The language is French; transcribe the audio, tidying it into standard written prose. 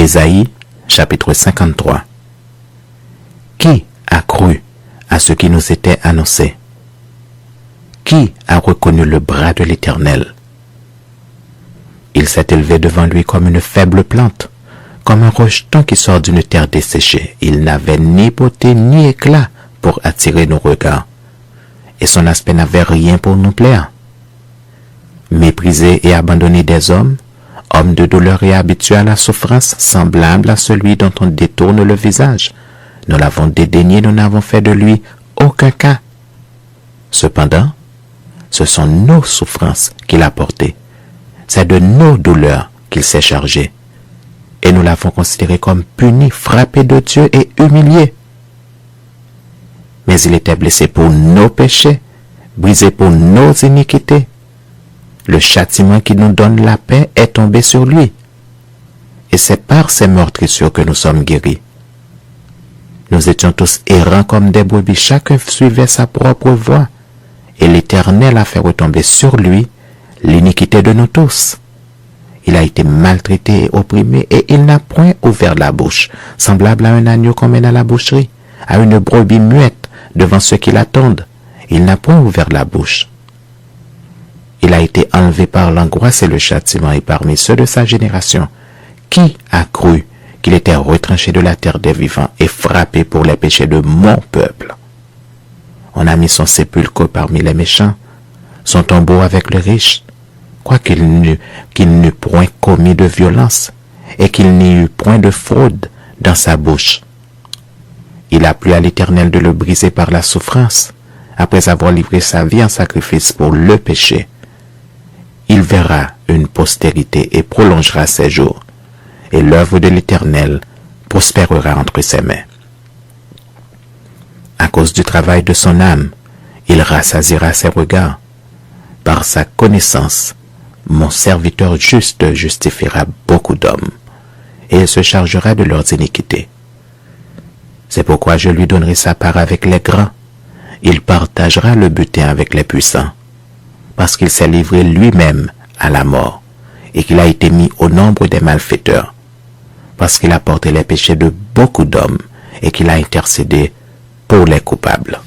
Ésaïe, chapitre 53. Qui a cru à ce qui nous était annoncé? Qui a reconnu le bras de l'Éternel? Il s'est élevé devant lui comme une faible plante, comme un rejeton qui sort d'une terre desséchée. Il n'avait ni beauté ni éclat pour attirer nos regards, et son aspect n'avait rien pour nous plaire. Méprisé et abandonné des hommes, homme de douleur et habitué à la souffrance, semblable à celui dont on détourne le visage, nous l'avons dédaigné, nous n'avons fait de lui aucun cas. Cependant, ce sont nos souffrances qu'il a portées, c'est de nos douleurs qu'il s'est chargé, et nous l'avons considéré comme puni, frappé de Dieu et humilié. Mais il était blessé pour nos péchés, brisé pour nos iniquités. Le châtiment qui nous donne la paix est tombé sur lui, et c'est par ses meurtrissures que nous sommes guéris. Nous étions tous errants comme des brebis, chacun suivait sa propre voie, et l'Éternel a fait retomber sur lui l'iniquité de nous tous. Il a été maltraité et opprimé, et il n'a point ouvert la bouche, semblable à un agneau qu'on mène à la boucherie, à une brebis muette devant ceux qui l'attendent. Il n'a point ouvert la bouche. Il a été enlevé par l'angoisse et le châtiment, et parmi ceux de sa génération, qui a cru qu'il était retranché de la terre des vivants et frappé pour les péchés de mon peuple? On a mis son sépulcre parmi les méchants, son tombeau avec le riche, quoiqu'il n'eût point commis de violence, et qu'il n'y eut point de fraude dans sa bouche. Il a plu à l'Éternel de le briser par la souffrance, après avoir livré sa vie en sacrifice pour le péché. Il verra une postérité et prolongera ses jours, et l'œuvre de l'Éternel prospérera entre ses mains. À cause du travail de son âme, il rassasiera ses regards. Par sa connaissance, mon serviteur juste justifiera beaucoup d'hommes, et il se chargera de leurs iniquités. C'est pourquoi je lui donnerai sa part avec les grands. Il partagera le butin avec les puissants, parce qu'il s'est livré lui-même à la mort, et qu'il a été mis au nombre des malfaiteurs, parce qu'il a porté les péchés de beaucoup d'hommes, et qu'il a intercédé pour les coupables.